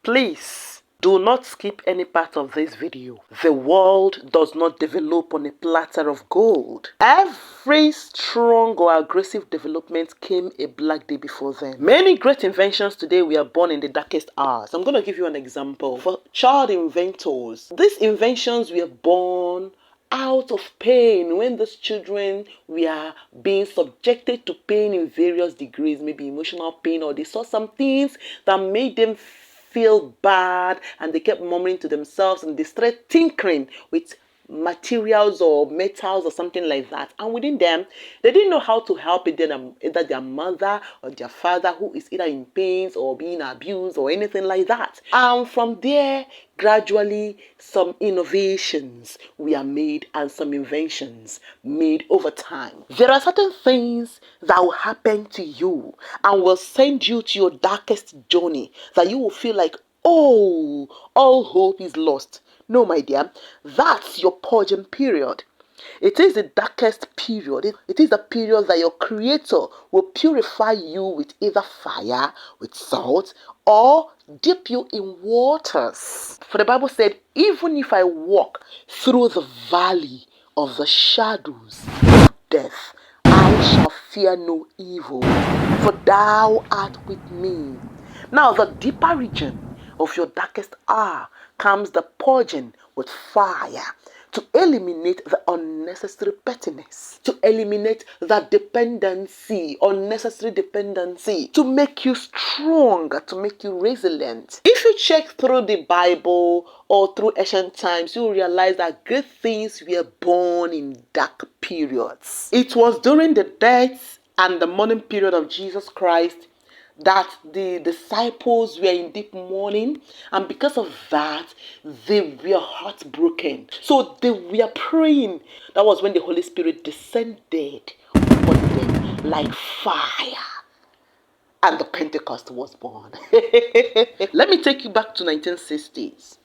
Please do not skip any part of this video. The world does not develop on a platter of gold. Every strong or aggressive development came a black day before them. Many great inventions today were born in the darkest hours. I'm going to give you an example. For child inventors, these inventions were born out of pain when those children were being subjected to pain in various degrees, maybe emotional pain, or they saw some things that made them feel bad and they kept murmuring to themselves and they started tinkering with materials or metals or something like that, and within them they didn't know how to help either their mother or their father who is either in pains or being abused or anything like that. And from there, gradually some innovations were made and some inventions made over time. There are certain things that will happen to you and will send you to your darkest journey that you will feel like, oh, all hope is lost. No, my dear, that's your purging period. It is the darkest period. It is the period that your Creator will purify you with either fire, with salt, or dip you in waters. For the Bible said, even if I walk through the valley of the shadows of death, I shall fear no evil, for thou art with me. Now, the deeper region of your darkest hour comes the purging with fire to eliminate the unnecessary pettiness, to eliminate that dependency, unnecessary dependency, to make you stronger, to make you resilient. If you check through the Bible or through ancient times, you realize that great things were born in dark periods. It was during the death and the mourning period of Jesus Christ that the disciples were in deep mourning, and because of that they were heartbroken, so they were praying. That was when the Holy Spirit descended upon them like fire, and the Pentecost was born. Let me take you back to 1960s.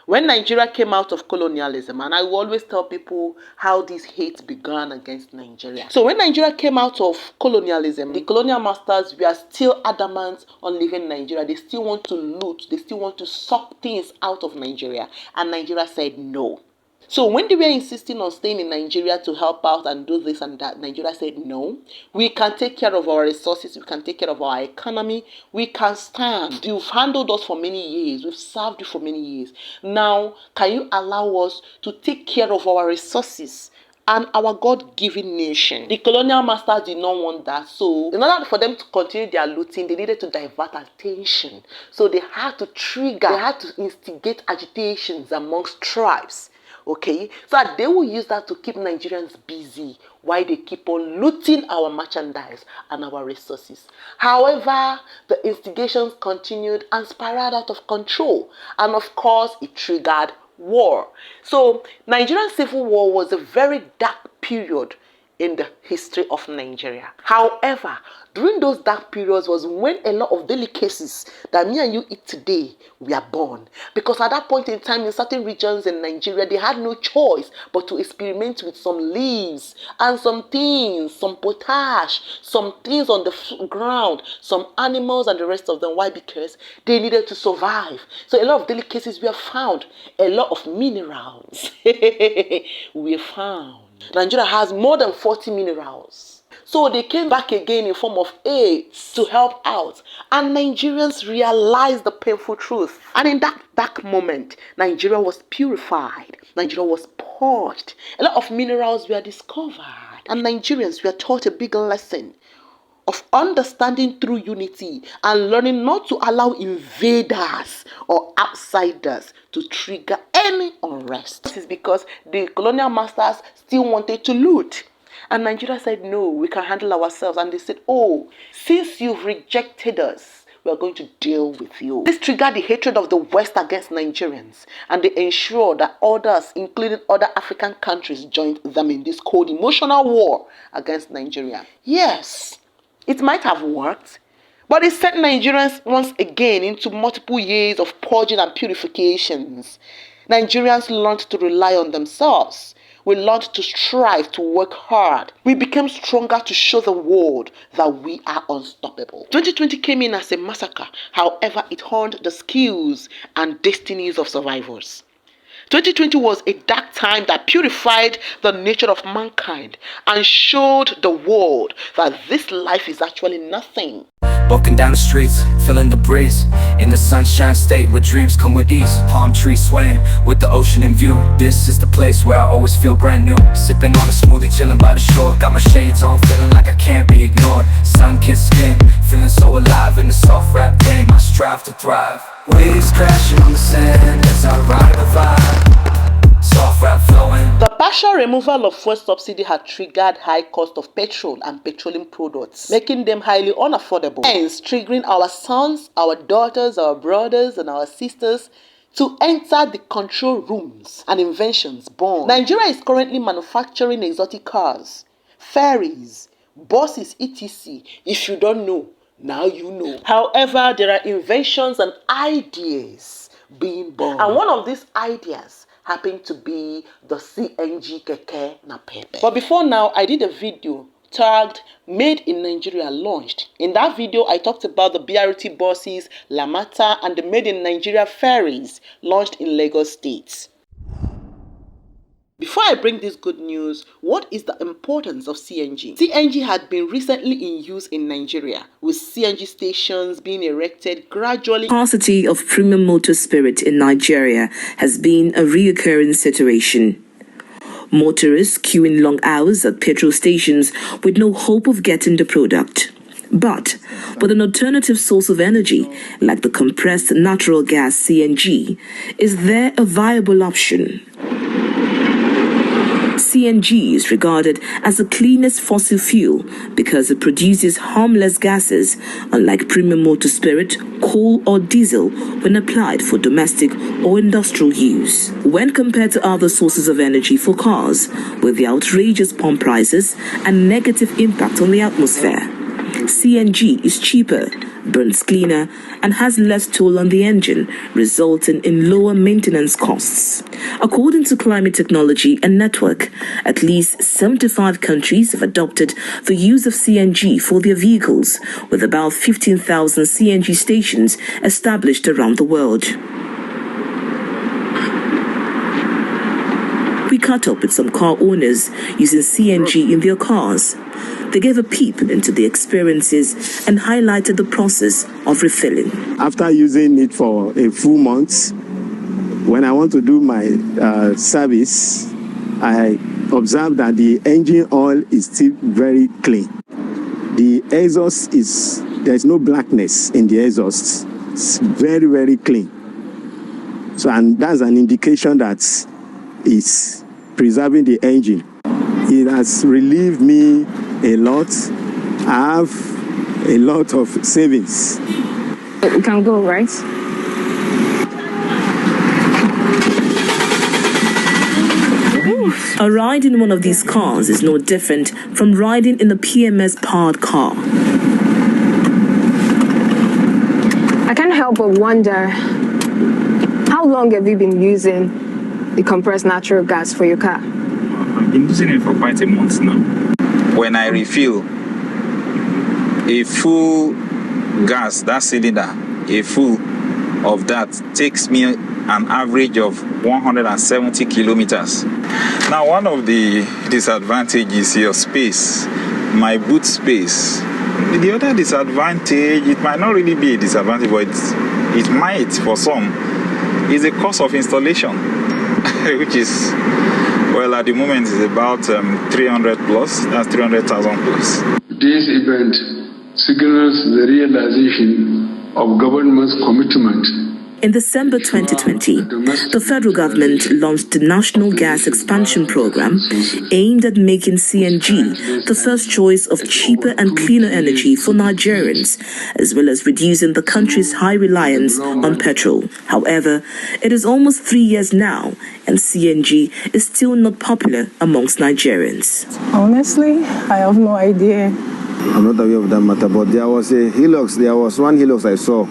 When Nigeria came out of colonialism, and I will always tell people how this hate began against Nigeria. So when Nigeria came out of colonialism, the colonial masters were still adamant on leaving Nigeria. They still want to loot. They still want to suck things out of Nigeria. And Nigeria said no. So when they were insisting on staying in Nigeria to help out and do this and that, Nigeria said no. We can take care of our resources. We can take care of our economy. We can stand. You've handled us for many years. We've served you for many years. Now, can you allow us to take care of our resources and our God-given nation? The colonial masters did not want that. So in order for them to continue their looting, they needed to divert attention. So they had to instigate agitations amongst tribes. Okay, so that they will use that to keep Nigerians busy while they keep on looting our merchandise and our resources. However, the instigations continued and spiraled out of control, and of course it triggered war. So Nigerian Civil War was a very dark period in the history of Nigeria. However, during those dark periods was when a lot of delicacies that me and you eat today were born. Because at that point in time, in certain regions in Nigeria, they had no choice but to experiment with some leaves and some things, some potash, some things on the ground, some animals and the rest of them. Why? Because they needed to survive. So a lot of delicacies were found. A lot of minerals were found. Nigeria has more than 40 minerals. So they came back again in form of AIDS to help out. And Nigerians realized the painful truth. And in that dark moment, Nigeria was purified. Nigeria was purged. A lot of minerals were discovered. And Nigerians were taught a big lesson of understanding through unity and learning not to allow invaders or outsiders to trigger any unrest. This is because the colonial masters still wanted to loot. And Nigeria said, no, we can handle ourselves. And they said, oh, since you've rejected us, we are going to deal with you. This triggered the hatred of the West against Nigerians. And they ensured that others, including other African countries, joined them in this cold emotional war against Nigeria. Yes, it might have worked, but it sent Nigerians once again into multiple years of purging and purifications. Nigerians learned to rely on themselves. We learned to strive, to work hard. We became stronger to show the world that we are unstoppable. 2020 came in as a massacre. However, it honed the skills and destinies of survivors. 2020 was a dark time that purified the nature of mankind and showed the world that this life is actually nothing. Walking down the streets, feeling the breeze, in the sunshine state where dreams come with ease. Palm trees swaying with the ocean in view. This is the place where I always feel brand new. Sipping on a smoothie, chilling by the shore. Got my shades on, feeling like I can't be ignored. Sun-kissed skin, feeling so alive in the soft rap game. I strive to thrive. Waves crashing on the sand as I ride the vibe. Soft rap flowing. The partial removal of fuel subsidy had triggered high cost of petrol and petroleum products, making them highly unaffordable, hence triggering our sons, our daughters, our brothers, and our sisters to enter the control rooms and inventions born. Nigeria is currently manufacturing exotic cars, ferries, buses, etc. If you don't know, now you know. However, there are inventions and ideas being born. And one of these ideas happened to be the CNG Keke Napep. But before now, I did a video tagged Made in Nigeria launched. In that video, I talked about the BRT buses, Lamata, and the Made in Nigeria ferries launched in Lagos State. Before I bring this good news, what is the importance of CNG? CNG had been recently in use in Nigeria, with CNG stations being erected gradually. Scarcity of premium motor spirit in Nigeria has been a recurring situation. Motorists queuing long hours at petrol stations with no hope of getting the product. But with an alternative source of energy, like the compressed natural gas CNG, is there a viable option? CNG is regarded as the cleanest fossil fuel because it produces harmless gases, unlike premium motor spirit, coal or diesel when applied for domestic or industrial use. When compared to other sources of energy for cars, with the outrageous pump prices and negative impact on the atmosphere, CNG is cheaper, burns cleaner, and has less toll on the engine, resulting in lower maintenance costs. According to Climate Technology and Network, at least 75 countries have adopted the use of CNG for their vehicles, with about 15,000 CNG stations established around the world. We caught up with some car owners using CNG in their cars. They gave a peep into the experiences and highlighted the process of refilling. After using it for a full month, when I want to do my service, I observe that the engine oil is still very clean. The exhaust there's no blackness in the exhaust. It's very, very clean. So, and that's an indication that it's preserving the engine. It has relieved me a lot. I have a lot of savings. We can go, right? A ride in one of these cars is no different from riding in a PMS-powered car. I can't help but wonder, how long have you been using the compressed natural gas for your car? I've been using it for quite a month now. When I refill a full gas, that cylinder, a full of that takes me an average of 170 kilometers. Now, one of the disadvantages is your space, my boot space. The other disadvantage, it might not really be a disadvantage, but it might for some, is the cost of installation, which is, well, at the moment is about 300 plus, that's 300,000 plus. This event signals the realization of government's commitment. In December 2020, the federal government launched the National Gas Expansion Program aimed at making CNG the first choice of cheaper and cleaner energy for Nigerians, as well as reducing the country's high reliance on petrol. However, it is almost 3 years now, and CNG is still not popular amongst Nigerians. Honestly, I have no idea. I'm not aware of that matter, but there was one Hilux I saw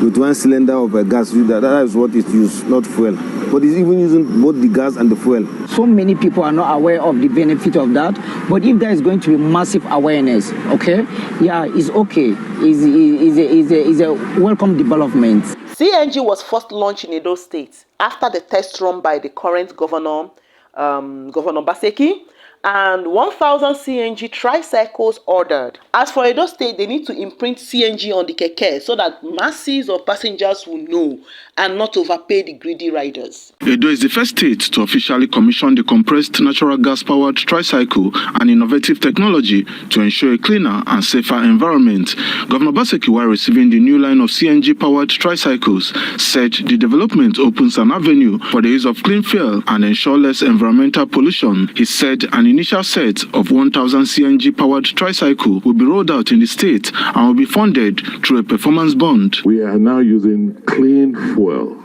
with one cylinder of a gas. That is what it used, not fuel. But it's even using both the gas and the fuel. So many people are not aware of the benefit of that. But if there is going to be massive awareness, okay, yeah, it's okay. It's a welcome development. CNG was first launched in Edo State after the test run by the current governor, Governor Baseki, and 1,000 CNG tricycles ordered. As for Edo State, they need to imprint CNG on the keke so that masses of passengers will know and not overpay the greedy riders. Edo is the first state to officially commission the compressed natural gas-powered tricycle, an innovative technology to ensure a cleaner and safer environment. Governor Baseki, while receiving the new line of CNG-powered tricycles, said the development opens an avenue for the use of clean fuel and ensure less environmental pollution. He said an initial set of 1,000 CNG-powered tricycle will be rolled out in the state and will be funded through a performance bond. We are now using clean fuel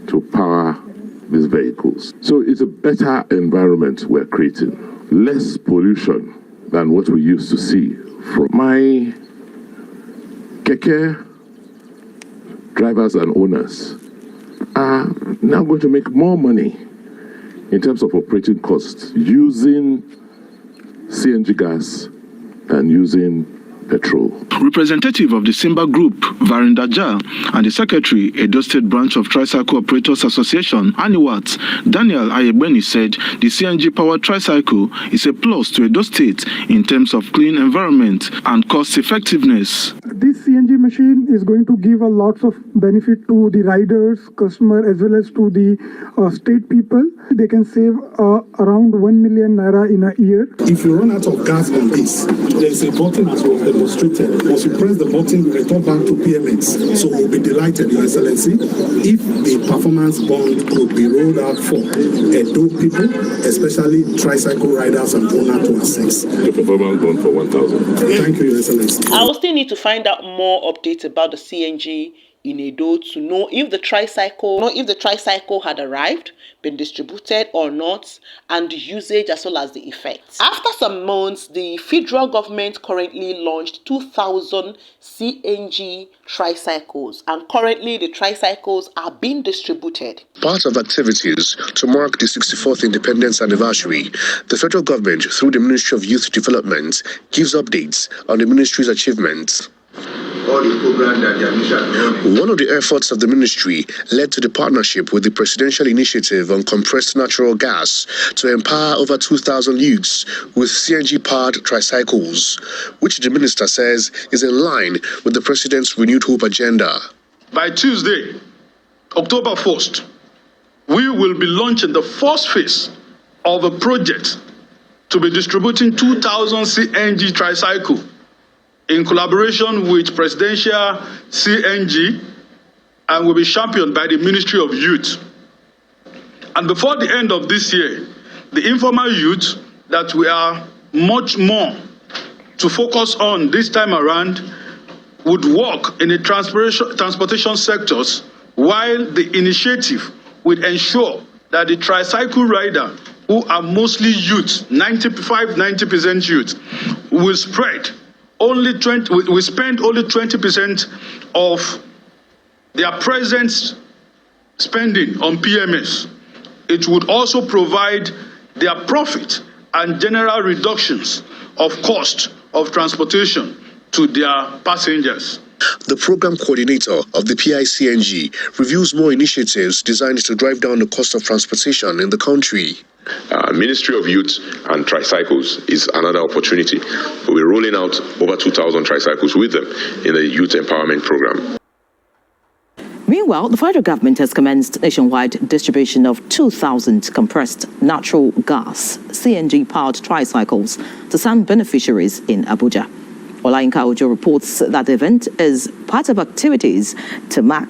to power these vehicles. So it's a better environment we're creating, less pollution than what we used to see. From my keke drivers and owners are now going to make more money in terms of operating costs using CNG gas and using petrol. Representative of the Simba Group, Varinda Jha, and the Secretary, Edo State Branch of Tricycle Operators Association, ANIWAT, Daniel Ayebeni, said the CNG-powered tricycle is a plus to Edo State in terms of clean environment and cost effectiveness. This CNG machine is going to give a lot of benefit to the riders, customer, as well as to the state people. They can save around 1 million naira in a year. If you run out of gas on this, there is a button as was demonstrated. Once you press the button, you return back to PMX. So we'll be delighted, Your Excellency, if the performance bond could be rolled out for Edo people, especially tricycle riders and owners to access. The performance bond for 1,000. Thank you, Your Excellency. I will still need to find out more updates about the CNG in Edo to know if the tricycle had arrived, been distributed or not, and the usage as well as the effects. After some months, the federal government currently launched 2,000 CNG tricycles, and currently the tricycles are being distributed. Part of activities to mark the 64th independence anniversary, the federal government, through the Ministry of Youth Development, gives updates on the ministry's achievements. One of the efforts of the ministry led to the partnership with the Presidential Initiative on Compressed Natural Gas to empower over 2,000 youths with CNG-powered tricycles, which the minister says is in line with the President's Renewed Hope agenda. By Tuesday, October 1st, we will be launching the first phase of a project to be distributing 2,000 CNG tricycles in collaboration with Presidential CNG, and will be championed by the Ministry of Youth. And before the end of this year, the informal youth that we are much more to focus on this time around would work in the transportation sectors, while the initiative would ensure that the tricycle rider, who are mostly youth, 90% youth, will spend only 20% of their present spending on PMS. It would also provide their profit and general reductions of cost of transportation to their passengers. The program coordinator of the PICNG reviews more initiatives designed to drive down the cost of transportation in the country. Ministry of Youth and Tricycles is another opportunity. We're rolling out over 2,000 tricycles with them in the Youth Empowerment Program. Meanwhile, the federal government has commenced nationwide distribution of 2,000 compressed natural gas CNG-powered tricycles to some beneficiaries in Abuja. Olayinka Ojo reports that the event is part of activities to mark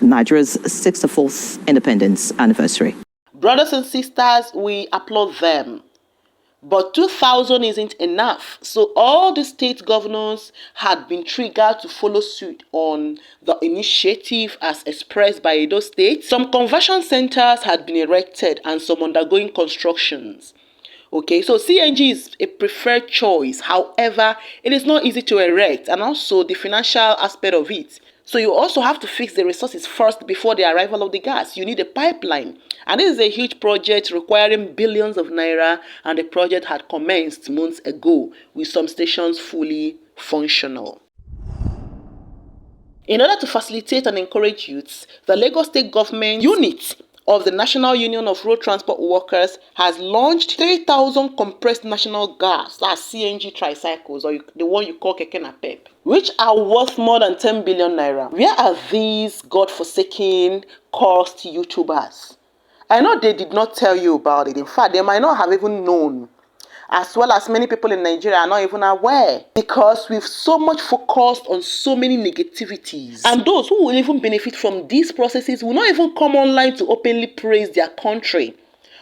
Nigeria's 64th independence anniversary. Brothers and sisters, we applaud them. But 2,000 isn't enough. So all the state governors had been triggered to follow suit on the initiative as expressed by Edo State. Some conversion centers had been erected and some undergoing constructions. Okay, so CNG is a preferred choice. However, it is not easy to erect, and also the financial aspect of it. So you also have to fix the resources first before the arrival of the gas. You need a pipeline. And this is a huge project requiring billions of naira, and the project had commenced months ago with some stations fully functional. In order to facilitate and encourage youths, the Lagos State Government unit of the National Union of Road Transport Workers has launched 3,000 compressed national gas, that's CNG Tricycles, or the one you call Keke Napep, which are worth more than 10 billion naira. Where are these godforsaken cursed YouTubers? I know they did not tell you about it. In fact, they might not have even known. As well as many people in Nigeria are not even aware, because we've so much focused on so many negativities. And those who will even benefit from these processes will not even come online to openly praise their country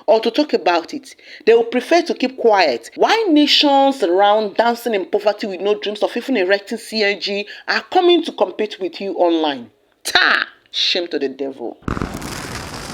or to talk about it. They will prefer to keep quiet. Why nations around dancing in poverty with no dreams of even erecting CNG are coming to compete with you online? Ta! Shame to the devil.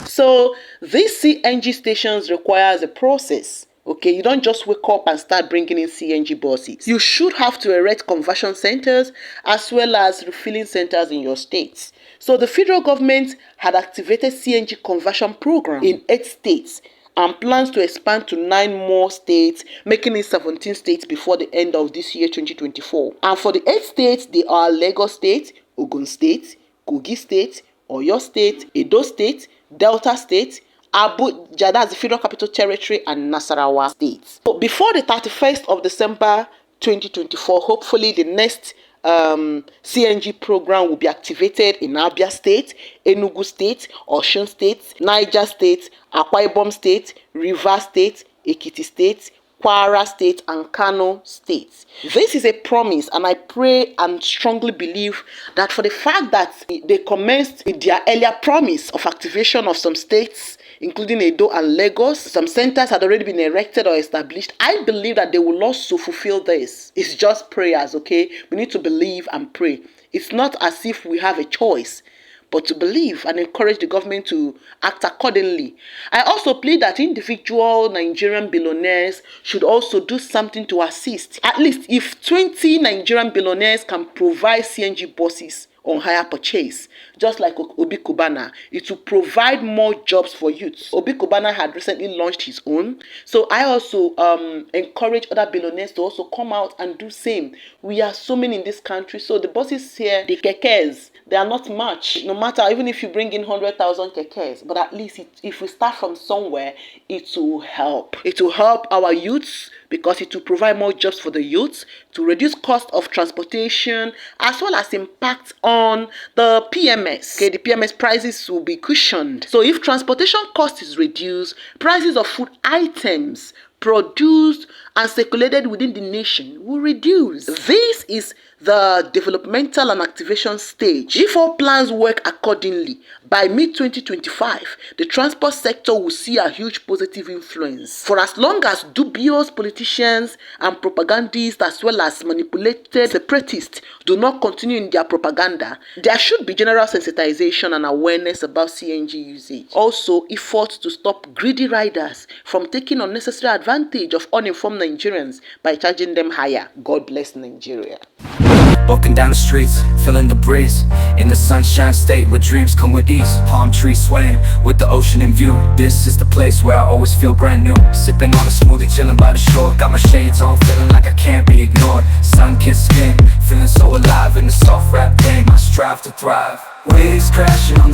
So these CNG stations requires a process. Okay, you don't just wake up and start bringing in CNG buses. You should have to erect conversion centers as well as refilling centers in your states. So the federal government had activated CNG conversion program in 8 states and plans to expand to 9 more states, making it 17 states before the end of this year, 2024. And for the 8 states, they are Lagos State, Ogun State, Kogi State, Oyo State, Edo State, Delta State, Abuja, that's the Federal Capital Territory, and Nasarawa states. So before the 31st of December 2024, hopefully the next CNG program will be activated in Abia State, Enugu State, Osun State, Niger State, Akwa Ibom State, Rivers State, Ekiti State, Kwara State, and Kano State. This is a promise, and I pray and strongly believe that for the fact that they commenced with their earlier promise of activation of some states, including Edo and Lagos, some centers had already been erected or established. I believe that they will also fulfill this. It's just prayers, okay? We need to believe and pray. It's not as if we have a choice, but to believe and encourage the government to act accordingly. I also plead that individual Nigerian billionaires should also do something to assist. At least if 20 Nigerian billionaires can provide CNG buses on hire purchase, just like Obi Kubana, it will provide more jobs for youths. Obi Kubana had recently launched his own, so I also encourage other billionaires to also come out and do same. We are so many in this country, so the buses here, the kekes, they are not much. No matter, even if you bring in 100,000 kekes, but at least if we start from somewhere, it will help. It will help our youths, because it will provide more jobs for the youths, to reduce cost of transportation, as well as impact on the PMS. Okay, the PMS prices will be cushioned. So if transportation cost is reduced, prices of food items produced and circulated within the nation will reduce. This is the developmental and activation stage. If all plans work accordingly, by mid-2025, the transport sector will see a huge positive influence. For as long as dubious politicians and propagandists, as well as manipulated separatists, do not continue in their propaganda, there should be general sensitization and awareness about CNG usage. Also, efforts to stop greedy riders from taking unnecessary advantage of uninformed Nigerians by charging them higher. God bless Nigeria. Walking down the streets, feeling the breeze, in the sunshine state where dreams come with ease. Palm trees swaying with the ocean in view. This is the place where I always feel brand new. Sipping on a smoothie, chilling by the shore. Got my shades on, feeling like I can't be ignored. Sun-kissed skin, feeling so alive in the soft rap game. I strive to thrive. Waves crashing on